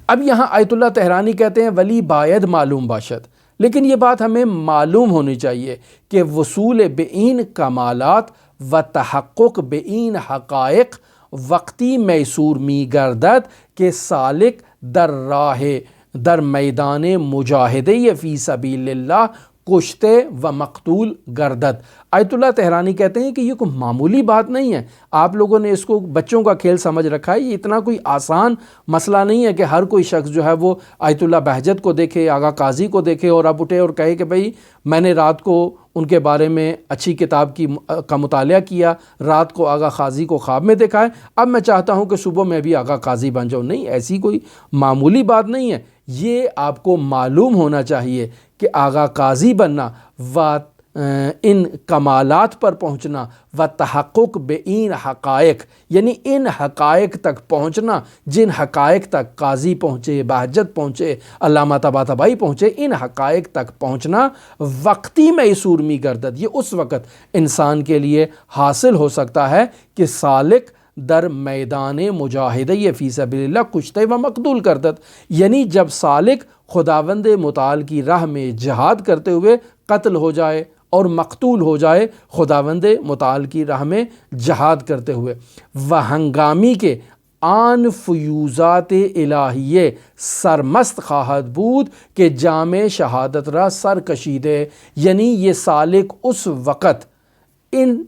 اب یہاں آیت اللہ تہرانی کہتے ہیں ولی باید معلوم باشد، لیکن یہ بات ہمیں معلوم ہونی چاہیے کہ وصول بین کمالات و تحقق بین حقائق وقتی میسور می گردد کہ سالک در راہ در میدان مجاہدے فی سبیل اللہ کشتے و مقتول گردد۔ آیت اللہ تہرانی کہتے ہیں کہ یہ کوئی معمولی بات نہیں ہے، آپ لوگوں نے اس کو بچوں کا کھیل سمجھ رکھا ہے، یہ اتنا کوئی آسان مسئلہ نہیں ہے کہ ہر کوئی شخص جو ہے وہ آیت اللہ بہجت کو دیکھے، آغا قاضی کو دیکھے اور اب اٹھے اور کہے کہ بھئی میں نے رات کو ان کے بارے میں اچھی کتاب کا مطالعہ کیا، رات کو آغا قاضی کو خواب میں دیکھا ہے، اب میں چاہتا ہوں کہ صبح میں بھی آغا قاضی بن جاؤں۔ نہیں، ایسی کوئی معمولی بات نہیں ہے، یہ آپ کو معلوم ہونا چاہیے کہ آغا قاضی بننا و ان کمالات پر پہنچنا و تحقق بین حقائق، یعنی ان حقائق تک پہنچنا جن حقائق تک قاضی پہنچے، بہجت پہنچے، علامہ طباطبائی پہنچے، ان حقائق تک پہنچنا وقتی میسور می گردد، یہ اس وقت انسان کے لیے حاصل ہو سکتا ہے کہ سالک در میدان مجاہدہ فی سبیل اللہ کشتے و مقتول گردد، یعنی جب سالک خداوند متعال کی راہ میں جہاد کرتے ہوئے قتل ہو جائے اور مقتول ہو جائے خداوند متعال کی راہ میں جہاد کرتے ہوئے، و ہنگامی کے آن فیوزات الہیہ سرمست خواہد بود کہ جام شہادت را سر کشیدے، یعنی یہ سالک اس وقت ان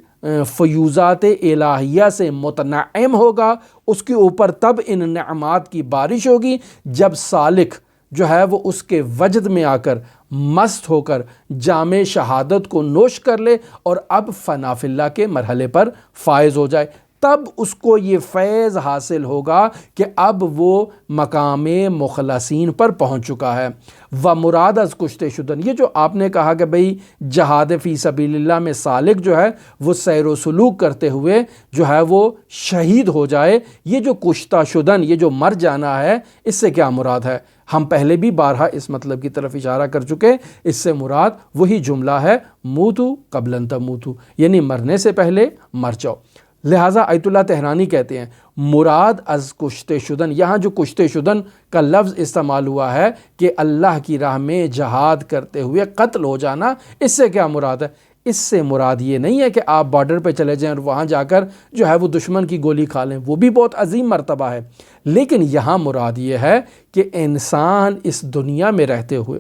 فیوزات الہیہ سے متنعم ہوگا، اس کے اوپر تب ان نعمات کی بارش ہوگی جب سالک جو ہے وہ اس کے وجد میں آ کر مست ہو کر جام شہادت کو نوش کر لے اور اب فنا فی اللہ کے مرحلے پر فائز ہو جائے۔ تب اس کو یہ فیض حاصل ہوگا کہ اب وہ مقام مخلصین پر پہنچ چکا ہے۔ و مراد از کشتے شدن، یہ جو آپ نے کہا کہ بھئی جہاد فی سبیل اللہ میں سالک جو ہے وہ سیر و سلوک کرتے ہوئے جو ہے وہ شہید ہو جائے، یہ جو کشتہ شدن، یہ جو مر جانا ہے، اس سے کیا مراد ہے؟ ہم پہلے بھی بارہا اس مطلب کی طرف اشارہ کر چکے، اس سے مراد وہی جملہ ہے موتو قبل ان تموتو، یعنی مرنے سے پہلے مر جاؤ۔ لہٰذا آیت اللہ تہرانی کہتے ہیں مراد از کشتے شدن، یہاں جو کشتے شدن کا لفظ استعمال ہوا ہے کہ اللہ کی راہ میں جہاد کرتے ہوئے قتل ہو جانا، اس سے کیا مراد ہے؟ اس سے مراد یہ نہیں ہے کہ آپ بارڈر پہ چلے جائیں اور وہاں جا کر جو ہے وہ دشمن کی گولی کھا لیں، وہ بھی بہت عظیم مرتبہ ہے، لیکن یہاں مراد یہ ہے کہ انسان اس دنیا میں رہتے ہوئے،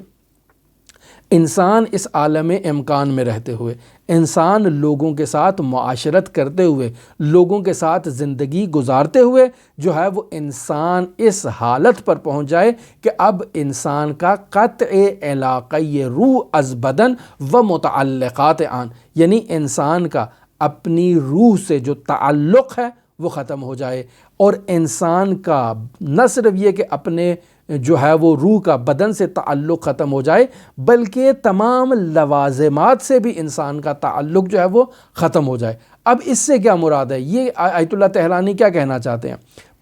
انسان اس عالم امکان میں رہتے ہوئے، انسان لوگوں کے ساتھ معاشرت کرتے ہوئے، لوگوں کے ساتھ زندگی گزارتے ہوئے جو ہے وہ انسان اس حالت پر پہنچ جائے کہ اب انسان کا قطع علاقۂ روح از بدن و متعلقات آن، یعنی انسان کا اپنی روح سے جو تعلق ہے وہ ختم ہو جائے، اور انسان کا نہ صرف یہ کہ اپنے جو ہے وہ روح کا بدن سے تعلق ختم ہو جائے، بلکہ تمام لوازمات سے بھی انسان کا تعلق جو ہے وہ ختم ہو جائے۔ اب اس سے کیا مراد ہے؟ یہ آیت اللہ تہرانی کیا کہنا چاہتے ہیں؟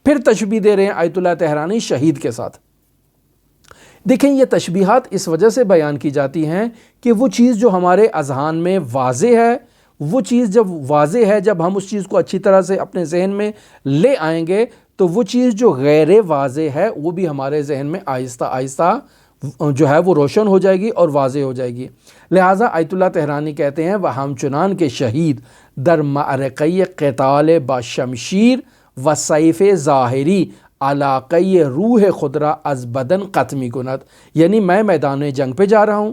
پھر تشبیہ دے رہے ہیں آیت اللہ تہرانی شہید کے ساتھ۔ دیکھیں یہ تشبیہات اس وجہ سے بیان کی جاتی ہیں کہ وہ چیز جو ہمارے اذہان میں واضح ہے، وہ چیز جب واضح ہے، جب ہم اس چیز کو اچھی طرح سے اپنے ذہن میں لے آئیں گے تو وہ چیز جو غیر واضح ہے وہ بھی ہمارے ذہن میں آہستہ آہستہ جو ہے وہ روشن ہو جائے گی اور واضح ہو جائے گی۔ لہٰذا آیت اللہ تہرانی کہتے ہیں وہ ہم چنان کے شہید در معرکۂ قتال با شمشیر و سیف ظاہری علاقۂ روح خدرہ از بدن قتمی کند، یعنی میں میدان جنگ پہ جا رہا ہوں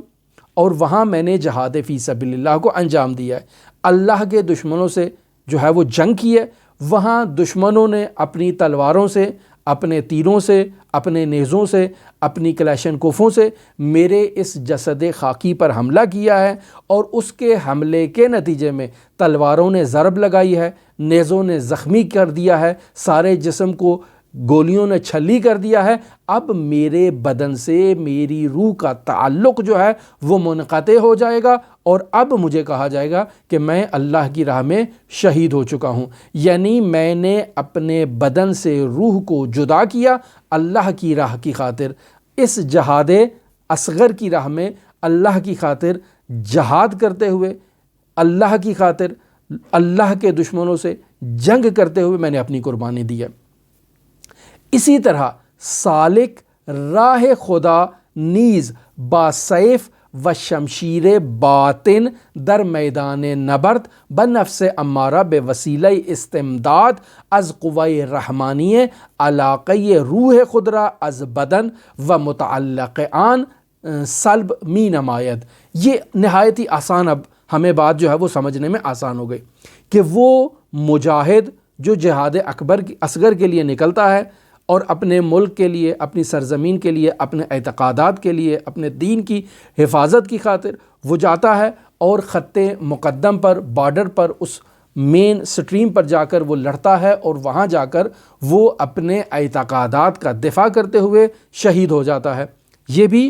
اور وہاں میں نے جہاد فی سبیل اللہ کو انجام دیا ہے، اللہ کے دشمنوں سے جو ہے وہ جنگ کی ہے، وہاں دشمنوں نے اپنی تلواروں سے، اپنے تیروں سے، اپنے نیزوں سے، اپنی کلیشن کوفوں سے میرے اس جسد خاکی پر حملہ کیا ہے، اور اس کے حملے کے نتیجے میں تلواروں نے ضرب لگائی ہے، نیزوں نے زخمی کر دیا ہے، سارے جسم کو گولیوں نے چھلی کر دیا ہے۔ اب میرے بدن سے میری روح کا تعلق جو ہے وہ منقطع ہو جائے گا، اور اب مجھے کہا جائے گا کہ میں اللہ کی راہ میں شہید ہو چکا ہوں، یعنی میں نے اپنے بدن سے روح کو جدا کیا اللہ کی راہ کی خاطر، اس جہاد اصغر کی راہ میں اللہ کی خاطر جہاد کرتے ہوئے، اللہ کی خاطر اللہ کے دشمنوں سے جنگ کرتے ہوئے میں نے اپنی قربانی دی ہے۔ اسی طرح سالک راہ خدا نیز با سیف و شمشیر باطن در میدان نبرد بنفس امارہ بے وسیلہ استمداد از قوی رحمانیہ علاقۂ روح خدرہ از بدن و متعلق آن سلب می نماید۔ یہ نہایت ہی آسان، اب ہمیں بات جو ہے وہ سمجھنے میں آسان ہو گئی کہ وہ مجاہد جو جہاد اصغر کے لیے نکلتا ہے اور اپنے ملک کے لیے، اپنی سرزمین کے لیے، اپنے اعتقادات کے لیے، اپنے دین کی حفاظت کی خاطر وہ جاتا ہے اور خط مقدم پر، بارڈر پر، اس مین سٹریم پر جا کر وہ لڑتا ہے، اور وہاں جا کر وہ اپنے اعتقادات کا دفاع کرتے ہوئے شہید ہو جاتا ہے۔ یہ بھی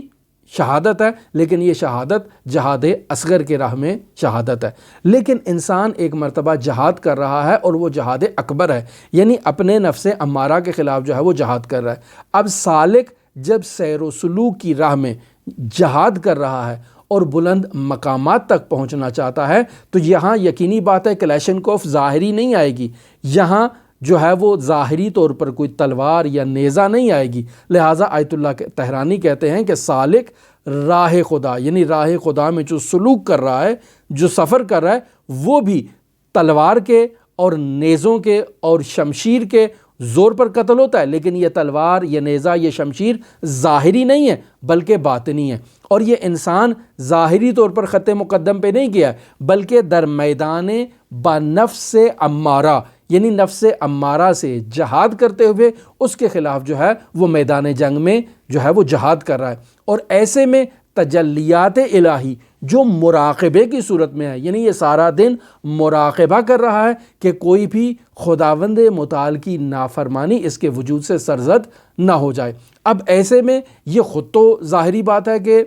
شہادت ہے، لیکن یہ شہادت جہاد اصغر کے راہ میں شہادت ہے۔ لیکن انسان ایک مرتبہ جہاد کر رہا ہے اور وہ جہاد اکبر ہے، یعنی اپنے نفس امارہ کے خلاف جو ہے وہ جہاد کر رہا ہے۔ اب سالک جب سیر و سلوک کی راہ میں جہاد کر رہا ہے اور بلند مقامات تک پہنچنا چاہتا ہے تو یہاں یقینی بات ہے کلیشن کوف ظاہری نہیں آئے گی، یہاں جو ہے وہ ظاہری طور پر کوئی تلوار یا نیزہ نہیں آئے گی۔ لہٰذا آیت اللہ تہرانی کہتے ہیں کہ سالک راہ خدا، یعنی راہ خدا میں جو سلوک کر رہا ہے، جو سفر کر رہا ہے، وہ بھی تلوار کے اور نیزوں کے اور شمشیر کے زور پر قتل ہوتا ہے، لیکن یہ تلوار، یہ نیزہ، یہ شمشیر ظاہری نہیں ہے بلکہ باطنی ہے، اور یہ انسان ظاہری طور پر خط مقدم پہ نہیں گیا بلکہ در میدان با نفس امارہ، یعنی نفس امارہ سے جہاد کرتے ہوئے اس کے خلاف جو ہے وہ میدان جنگ میں جو ہے وہ جہاد کر رہا ہے، اور ایسے میں تجلیات الہی جو مراقبے کی صورت میں ہے، یعنی یہ سارا دن مراقبہ کر رہا ہے کہ کوئی بھی خداوند متعال کی نافرمانی اس کے وجود سے سرزد نہ ہو جائے۔ اب ایسے میں یہ خود تو ظاہری بات ہے کہ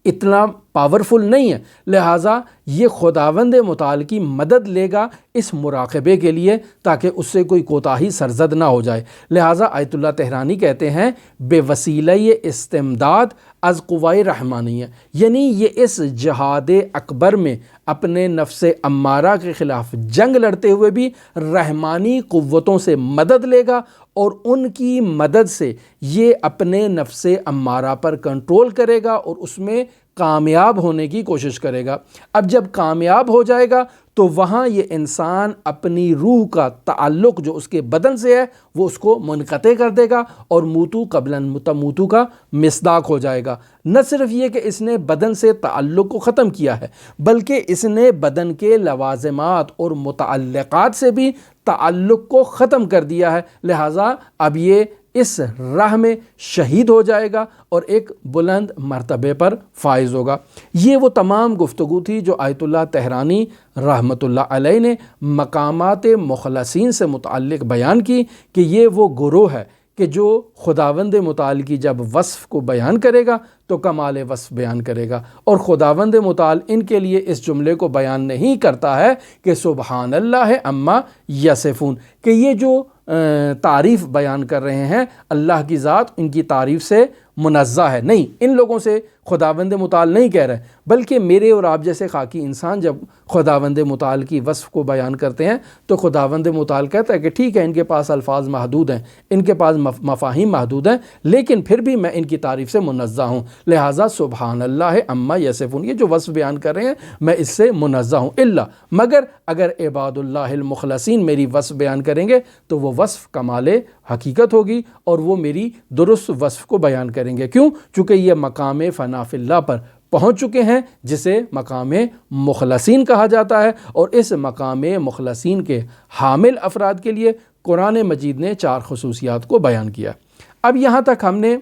اتنا پاورفل نہیں ہے، لہٰذا یہ خداوند متعال کی مدد لے گا اس مراقبے کے لیے تاکہ اس سے کوئی کوتاہی سرزد نہ ہو جائے۔ لہٰذا آیت اللہ تہرانی کہتے ہیں بے وسیلہ استمداد از قوائے رحمانیہ، یعنی یہ اس جہاد اکبر میں اپنے نفس امارہ کے خلاف جنگ لڑتے ہوئے بھی رحمانی قوتوں سے مدد لے گا اور ان کی مدد سے یہ اپنے نفس امارہ پر کنٹرول کرے گا اور اس میں کامیاب ہونے کی کوشش کرے گا۔ اب جب کامیاب ہو جائے گا تو وہاں یہ انسان اپنی روح کا تعلق جو اس کے بدن سے ہے وہ اس کو منقطع کر دے گا اور موتو قبل تموتو کا مصداق ہو جائے گا۔ نہ صرف یہ کہ اس نے بدن سے تعلق کو ختم کیا ہے بلکہ اس نے بدن کے لوازمات اور متعلقات سے بھی تعلق کو ختم کر دیا ہے، لہٰذا اب یہ اس راہ میں شہید ہو جائے گا اور ایک بلند مرتبے پر فائز ہوگا۔ یہ وہ تمام گفتگو تھی جو آیت اللہ تہرانی رحمۃ اللہ علیہ نے مقامات مخلصین سے متعلق بیان کی کہ یہ وہ گروہ ہے کہ جو خداوند متعال کی جب وصف کو بیان کرے گا تو کمال وصف بیان کرے گا، اور خداوند متعال ان کے لیے اس جملے کو بیان نہیں کرتا ہے کہ سبحان اللہ اما یصفون، کہ یہ جو تعریف بیان کر رہے ہیں اللہ کی ذات ان کی تعریف سے منزہ ہے، نہیں، ان لوگوں سے خداوند متعال نہیں کہہ رہے، بلکہ میرے اور آپ جیسے خاکی انسان جب خداوند متعال کی وصف کو بیان کرتے ہیں تو خداوند متعال کہتا ہے کہ ٹھیک ہے ان کے پاس الفاظ محدود ہیں، ان کے پاس مفاہیم محدود ہیں، لیکن پھر بھی میں ان کی تعریف سے منزہ ہوں، لہٰذا سبحان اللہ اما یصفون، یہ جو وصف بیان کر رہے ہیں میں اس سے منزہ ہوں، مگر اگر عباد اللہ المخلصین میری وصف بیان کریں گے تو وہ وصف کمال حقیقت ہوگی اور وہ میری درست وصف کو بیان کریں گے۔ کیوں؟ چونکہ یہ مقام فنا فی اللہ پر پہنچ چکے ہیں جسے مقام مخلصین کہا جاتا ہے، اور اس مقام مخلصین کے حامل افراد کے لیے قرآن مجید نے 4 خصوصیات کو بیان کیا۔ اب یہاں تک ہم نے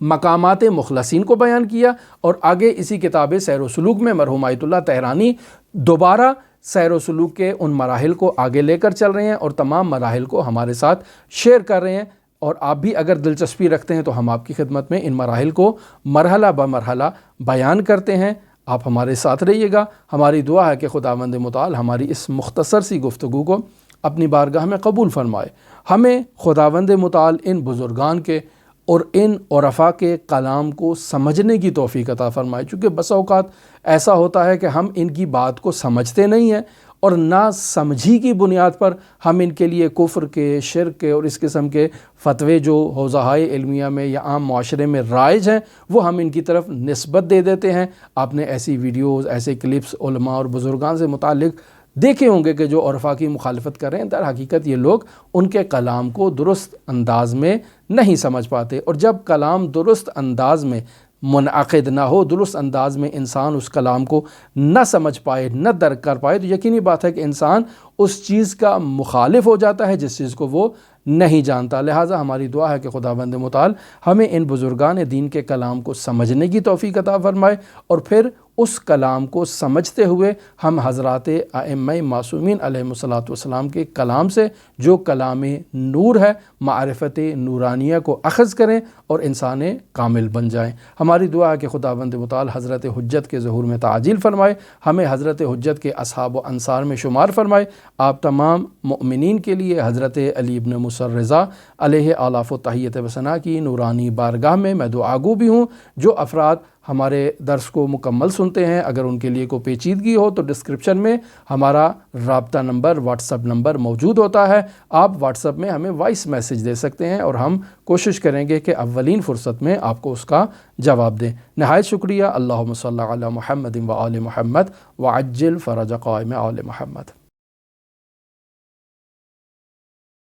مقامات مخلصین کو بیان کیا، اور آگے اسی کتاب سیر و سلوک میں مرحوم آیت اللہ تہرانی دوبارہ سیر و سلوک کے ان مراحل کو آگے لے کر چل رہے ہیں اور تمام مراحل کو ہمارے ساتھ شیئر کر رہے ہیں، اور آپ بھی اگر دلچسپی رکھتے ہیں تو ہم آپ کی خدمت میں ان مراحل کو مرحلہ بمرحلہ بیان کرتے ہیں۔ آپ ہمارے ساتھ رہیے گا۔ ہماری دعا ہے کہ خداوند متعال ہماری اس مختصر سی گفتگو کو اپنی بارگاہ میں قبول فرمائے۔ ہمیں خداوند متعال ان بزرگان کے اور ان عرفاء کے کلام کو سمجھنے کی توفیق عطا فرمائے، چونکہ بسا اوقات ایسا ہوتا ہے کہ ہم ان کی بات کو سمجھتے نہیں ہیں اور نہ سمجھی کی بنیاد پر ہم ان کے لیے کفر کے، شرک کے اور اس قسم کے فتوے جو حوزہائے علمیہ میں یا عام معاشرے میں رائج ہیں وہ ہم ان کی طرف نسبت دے دیتے ہیں۔ آپ نے ایسی ویڈیوز، ایسے کلپس علماء اور بزرگان سے متعلق دیکھے ہوں گے کہ جو عرفاء کی مخالفت کر رہے ہیں، در حقیقت یہ لوگ ان کے کلام کو درست انداز میں نہیں سمجھ پاتے، اور جب کلام درست انداز میں منعقد نہ ہو، درست انداز میں انسان اس کلام کو نہ سمجھ پائے، نہ درک کر پائے، تو یقینی بات ہے کہ انسان اس چیز کا مخالف ہو جاتا ہے جس چیز کو وہ نہیں جانتا۔ لہٰذا ہماری دعا ہے کہ خداوند متعال ہمیں ان بزرگان دین کے کلام کو سمجھنے کی توفیق عطا فرمائے، اور پھر اس کلام کو سمجھتے ہوئے ہم حضرات ائمہ معصومین علیہم الصلاۃ والسلام کے کلام سے جو کلام نور ہے، معرفت نورانیہ کو اخذ کریں اور انسان کامل بن جائیں۔ ہماری دعا ہے کہ خداوند متعال حضرت حجت کے ظہور میں تعجیل فرمائے، ہمیں حضرت حجت کے اصحاب و انصار میں شمار فرمائے۔ آپ تمام مؤمنین کے لیے حضرت علی ابن موسیٰ رضا علیہ آلاف و تحیت و ثنا کی نورانی بارگاہ میں دعا گو بھی ہوں۔ جو افراد ہمارے درس کو مکمل سنتے ہیں، اگر ان کے لیے کوئی پیچیدگی ہو تو ڈسکرپشن میں ہمارا رابطہ نمبر، واٹس ایپ نمبر موجود ہوتا ہے، آپ واٹس ایپ میں ہمیں وائس میسیج دے سکتے ہیں اور ہم کوشش کریں گے کہ اولین فرصت میں آپ کو اس کا جواب دیں۔ نہایت شکریہ۔ اللہم صلی علی محمد و آل محمد وعجل فرج قائم آل محمد۔